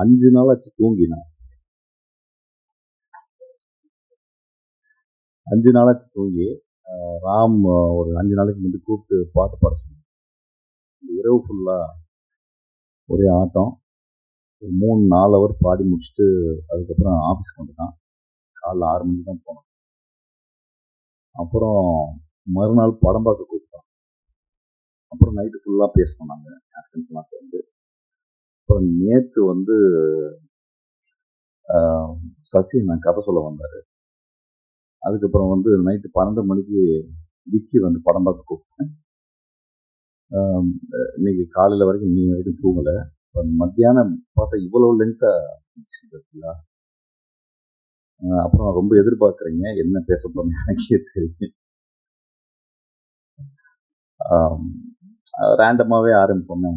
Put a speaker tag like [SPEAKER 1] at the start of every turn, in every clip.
[SPEAKER 1] 5 நாளாச்சு தூங்கி நான். 5 நாளாச்சு தூங்கி, ராம் ஒரு 5 நாளைக்கு முன்னாடி கூப்பிட்டு பாட்டு பாட சொன்னாங்க. இரவு ஃபுல்லா ஒரே ஆட்டம். 3, 4 ஹவர் பாடி முடிச்சுட்டு, அதுக்கப்புறம் ஆஃபீஸ்க்கு வந்துட்டான். காலைல 6 மணிக்கு தான் போனோம். அப்புறம் மறுநாள் படம் பார்க்க கூப்பிட்டான். அப்புறம் நைட்டு ஃபுல்லா பேசணும் நாங்க, அசிஸ்டன்ட்லாம் சேர்ந்து. அப்புறம் நேத்து வந்து சசி நான் கதை சொல்ல வந்தாரு. அதுக்கப்புறம் வந்து நைட்டு 12 மணிக்கு விக்கி வந்து படம் பார்க்க கூப்பிட்டேன். இன்னைக்கு காலையில வரைக்கும் நீ வரைக்கும் தூங்கல. மத்தியானம் பார்த்தா இவ்வளவு லென்த்தா இருக்குங்களா? அப்புறம் ரொம்ப எதிர்பார்க்குறீங்க, என்ன பேச போறேன்னு எனக்கே தெரியும். ரேண்டமாவே ஆரம்பிப்போமே.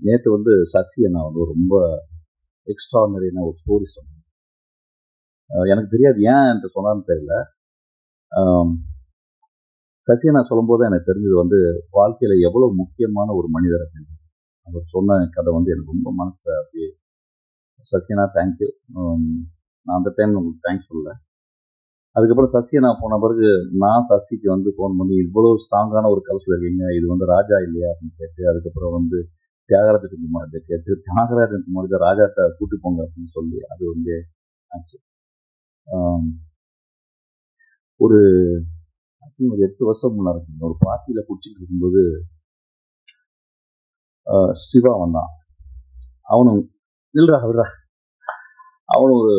[SPEAKER 1] நேற்று வந்து சசி அண்ணா வந்து ரொம்ப எக்ஸ்ட்ரானரியான ஒரு ஸ்டோரி சொன்னாங்க. எனக்கு தெரியாது ஏன் என்று சொன்னான்னு தெரியல. சசி அண்ணா சொல்லும்போது எனக்கு தெரிஞ்சது வந்து வாழ்க்கையில எவ்வளவு முக்கியமான ஒரு மனிதர் அப்படின்னு. அவர் சொன்ன கதை வந்து எனக்கு ரொம்ப மனசை அப்படியே. சசி அண்ணா தேங்க்யூ. நான் அந்த டைம் உங்களுக்கு தேங்க்ஸ் சொல்லல. அதுக்கப்புறம் சசி அண்ணா போன பிறகு நான் சசிக்கு வந்து ஃபோன் பண்ணி இவ்வளோ ஸ்ட்ராங்கான ஒரு கதை சொல்லியிருக்கீங்க, இது வந்து ராஜா இல்லையா அப்படின்னு கேட்டு, அதுக்கப்புறம் வந்து தியாகராஜன் குமார்கிட்ட கேட்டு, தியாகராஜன் குமார்கிட்ட ராஜாட்ட கூட்டி போங்க அப்படின்னு சொல்லி அது வந்து ஆச்சு. ஒரு 8 வருஷம் முன்னாடி ஒரு பார்ட்டியில குடிச்சிட்டு இருக்கும்போது சிவா வந்தான். அவனும் இல்லடா விடுறா, அவனும் ஒரு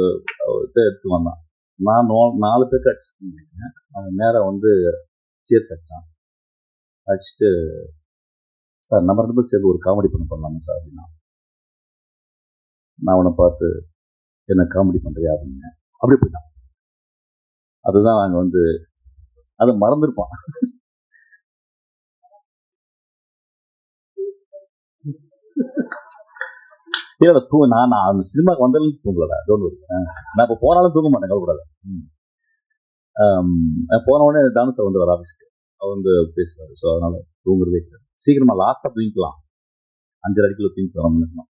[SPEAKER 1] எடுத்து வந்தான். நான் 4 பேருக்கு அடிச்சுட்டு அவன் நேரம் வந்து சேர்ஸ் அடிச்சான். அடிச்சுட்டு சார் நம்ம 2 பேரும் சேர்ந்து ஒரு காமெடி பண்ணலாமா சார் அப்படின்னா. நான் அவனை பார்த்து என்ன காமெடி பண்றியா அப்படின்னு அப்படி போயிட்டான். அதுதான் நாங்கள் வந்து அதை மறந்துருப்பான். இல்லை நான் அந்த சினிமாவுக்கு வந்தாலும் தூங்கலடா. நான் இப்போ போனாலும் தூங்க மாட்டேன், கவலைப்படாத. போன உடனே தானத்தை வந்து வர ஆஃபீஸ்க்கு அவர் வந்து பேசுவார். ஸோ அதனால தூங்குறதே கிடையாது. சீக்கிரமா லாஸ்ட்டாக தூங்கிக்கலாம், 5 அடிக்குள்ள தூங்கி வரணும்.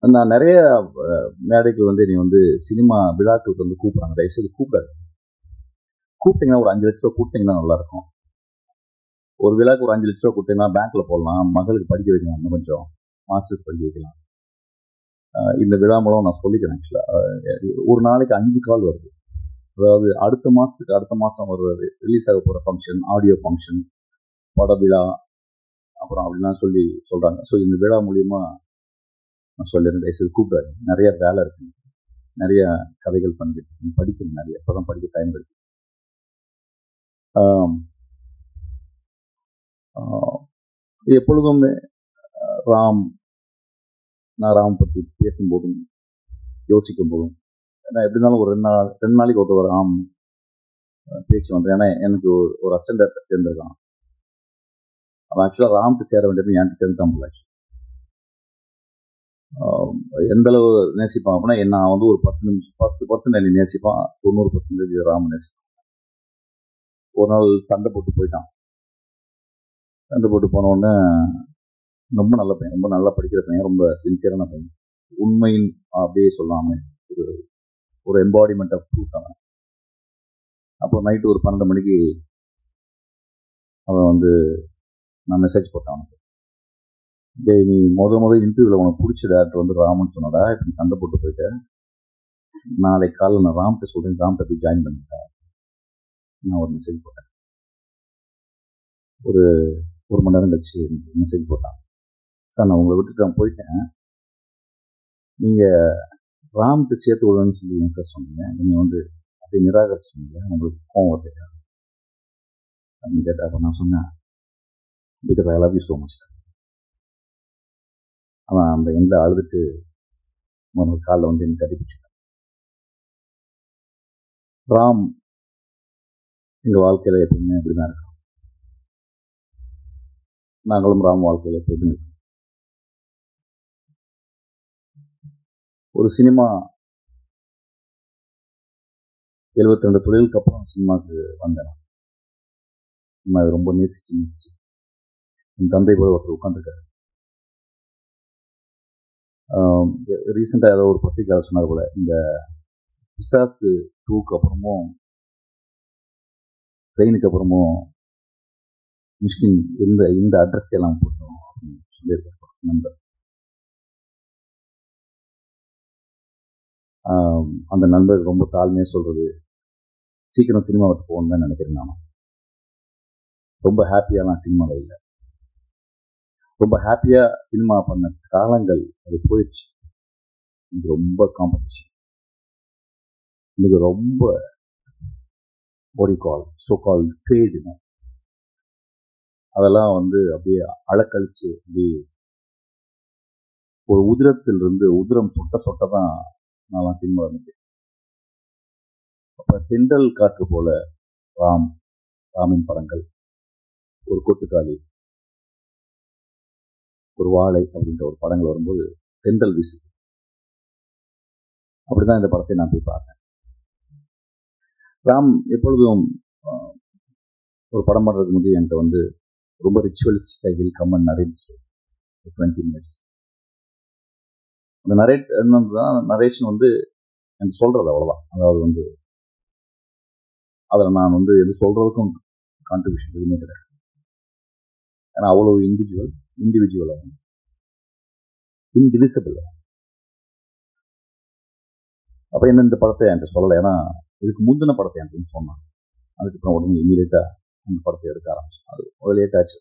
[SPEAKER 1] நான் நிறைய மேடைக்கு வந்து நீ வந்து சினிமா விழாக்களுக்கு வந்து கூப்பிட்றாங்க, தயவுசெய்து கூப்பிடாது. கூப்பிட்டீங்கன்னா ஒரு 5 லட்ச ரூபா கூப்பிட்டீங்கன்னா நல்லா இருக்கும். ஒரு விழாக்கு ஒரு 5 லட்ச ரூபா கூப்பிட்டீங்கன்னா பேங்க்ல போடலாம், மகளுக்கு படிக்க வைக்கலாம், இன்னும் கொஞ்சம் மாஸ்டர்ஸ் படிக்க வைக்கலாம். இந்த விழா மூலம் நான் சொல்லிக்கிறேன். ஒரு நாளைக்கு 5 கால் வருது. அதாவது அடுத்த மாதம் வருவது ரிலீஸ் ஆக போகிற ஃபங்க்ஷன், ஆடியோ ஃபங்க்ஷன், பட விழா, அப்புறம் அப்படிலாம் சொல்கிறாங்க. ஸோ இந்த விழா மூலியமா நான் சொல்லிடுறேன், தயவுசெய்து கூப்பிடாது. நிறைய வேலை இருக்கு, நிறைய கதைகள் பண்ணிட்டு படிக்கணும், நிறைய இப்போதான் படிக்க டைம் இருக்கு. எப்பொழுதுமே நான் ராம் பற்றி பேசும்போதும் யோசிக்கும் போதும், ஏன்னா எப்படி இருந்தாலும் ஒரு 2 நாளைக்கு ஒரு ராம் பேச்சு வந்து, ஏன்னா எனக்கு ஒரு அசிஸ்டன்ட் டைரக்டர் சேர்ந்துருக்கான். அவன் ஆக்சுவலாக ராம்க்கு சேர வேண்டியது எனக்கு சேர்ந்துட்டான். எந்த அளவு நேசிப்பான் அப்படின்னா, நான் வந்து ஒரு 10% என்னை நேசிப்பான், 90% ராம் நேசிப்பான். ஒரு நாள் சண்டை போட்டு போயிட்டான். சண்டை போட்டு போன உடனே, ரொம்ப நல்ல பையன், ரொம்ப நல்லா படிக்கிற பையன், ரொம்ப சின்சியரான பையன், உண்மையின் அப்படியே சொல்லாம ஒரு எம்பாடிமெண்ட் ஆஃப் ட்ரூத் அவன். அப்போ நைட்டு ஒரு 12 மணிக்கு அவன் வந்து நான் மெசேஜ் போட்டான் அவனுக்கு. நீ முதல் இன்டர்வியூவில் உனக்கு பிடிச்ச டேரக்டர் வந்து ராமன் சொன்னடா, இப்படி சண்டை போட்டு போயிட்டேன், நாளைக்கு காலையில் நான் ராம்கிட்ட சொல்கிறேன், ராம்கிட்ட போய் ஜாயின் பண்ணிட்டேன். நான் ஒரு மெசேஜ் போட்டேன். ஒரு மணி நேரம் கழிச்சு மெசேஜ் போட்டான். சார் நான் உங்களை விட்டுட்டு நான் போயிட்டேன், நீங்கள் ராம்கிட்ட சேர்த்து விடணும்னு சொல்லி ஏன் சார் சொன்னீங்க, நீங்கள் வந்து அப்படியே நிராகரிச்சுங்க, உங்களுக்கு கோவம் வருது அப்படின்னு கேட்டால். அப்போ நான் சொன்னேன், because I love you so much. அவன் அந்த எந்த அழுதுட்டு மறுநாள் காலில் வந்து எனக்கு கட்டிப்பிடிச்சிட்டான். ராம் எங்கள் வாழ்க்கையில் எப்பவுமே இப்படி தான் இருக்கும். நாங்களும் ராம் வாழ்க்கையில் எப்பவுமே இருக்கோம். ஒரு சினிமா 72 தொழிலுக்கு அப்புறம் சினிமாவுக்கு வந்தேன். சினிமா ரொம்ப நேசிச்சு என் தந்தை போல ஒருத்தர் உட்காந்துருக்காரு. ரீசெண்டாக ஏதோ ஒரு பத்திரிக்கையாளர் சொன்னார் போல, இந்த பிசாசு 2க்கு அப்புறமும் ட்ரெயினுக்கு அப்புறமும் மிஷ்கின் இந்த அட்ரஸ் எல்லாம் போட்டோம் அப்படின்னு சொல்லியிருக்காரு நண்பர். அந்த நண்பர் ரொம்ப தாழ்மையாக சொல்றது, சீக்கிரம் சினிமாவுக்கு போகணும்னு தான் நினைக்கிறேன். நானும் ரொம்ப ஹாப்பியாலாம் சினிமாவில் இல்லை. ரொம்ப ஹாப்பியாக சினிமா பண்ண காலங்கள் அது போயிடுச்சு. இன்னைக்கு ரொம்ப காம்படிஷன், இன்னைக்கு ரொம்ப சோகால் ட்ரேடுங்க, அதெல்லாம் வந்து அப்படியே அழக்கழிச்சு அப்படியே ஒரு உதிரத்திலிருந்து உதிரம் சொட்ட தான் நான் சினிமா இருந்துச்சு. அப்போ தென்றல் காற்று போல ராமின் படங்கள், ஒரு கொட்டுக்காளி, ஒரு வாழை அப்படின்ற ஒரு படங்கள் வரும்போது தென்றல் வீசு. அப்படிதான் இந்த படத்தை நான் போய் பார்த்தேன். ராம் எப்பொழுதும் ஒரு படம் பண்ணுறதுக்கு முன்னாடி என்கிட்ட வந்து ரொம்ப ritualistic I will come and narrate 20 minutes. அந்த நரேஷன் வந்து எனக்கு சொல்றது அவ்வளோதான். அதாவது வந்து அதில் நான் வந்து எது சொல்றதுக்கும் கான்ட்ரிபியூஷன் எதுவுமே கிடையாது. ஏன்னா அவ்வளோ இண்டிவிஜுவலாக இன்டிவிசிபிள். அப்போ என்ன இந்த படத்தை என்கிட்ட சொல்லலை. ஏன்னா இதுக்கு முந்தின படத்தை என்கிட்ட சொன்னான். அதுக்கப்புறம் உடனே இமீடியட்டாக அந்த படத்தை எடுக்க ஆரம்பிச்சோம். அது லேட் ஆச்சு.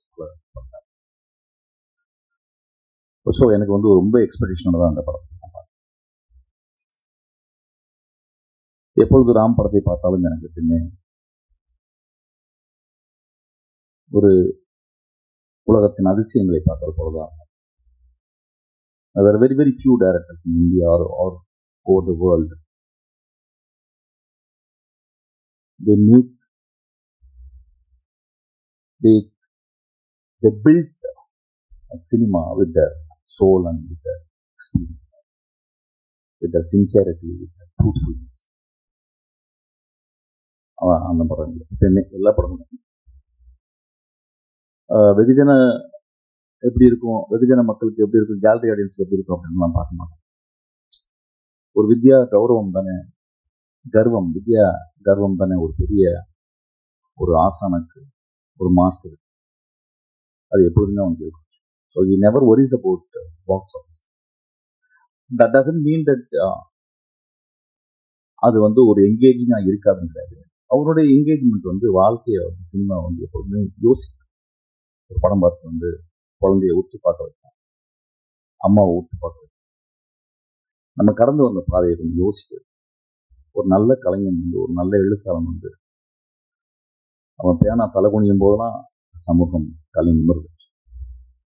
[SPEAKER 1] ஸோ எனக்கு வந்து ரொம்ப எக்ஸ்பெக்டேஷனோட தான் அந்த படத்தை நான் பார்த்தேன். எப்பொழுது ராம் படத்தை பார்த்தாலும் எனக்கு எப்பவுமே ஒரு உலகத்தின் அதிசயங்களை பார்த்தது போலதான். There are very, very few directors in India or over the world. They built a cinema with their soul and with their experience, with their sincerity, with their truthfulness. அந்த படம் எல்லா படமும் வெகுஜன எப்படி இருக்கும், வெகுஜன மக்களுக்கு எப்படி இருக்கும், கேலரி ஆடியன்ஸ் எப்படி இருக்கும் அப்படின்னு நான் பார்க்க மாட்டேன். ஒரு வித்யா கௌரவம் தானே, வித்யா கர்வம் தானே ஒரு பெரிய ஒரு ஆசானுக்கு, ஒரு மாஸ்டர். அது எப்பொழுதுமே அவனுக்கு இருக்கும். So he never worries about box office. That doesn't mean that அது வந்து ஒரு என்கேஜிங்காக இருக்காதுன்னு கிடையாது. அவருடைய என்கேஜ்மெண்ட் வந்து வாழ்க்கையை சினிமா வந்து எப்பொழுதுமே யோசிக்கும். ஒரு படம் பார்த்து வந்து குழந்தைய ஊற்றி பார்க்க வைக்கும், அம்மாவை ஊற்றி பார்க்க வைக்கும். நம்ம கடந்து வந்த பாதையை கொஞ்சம் யோசிச்சு, ஒரு நல்ல கலைஞன் வந்து, ஒரு நல்ல எழுத்தாளன் வந்து அவன் பேனா தலை குனியும் போதெல்லாம் சமூகம் தலை நிமிருது.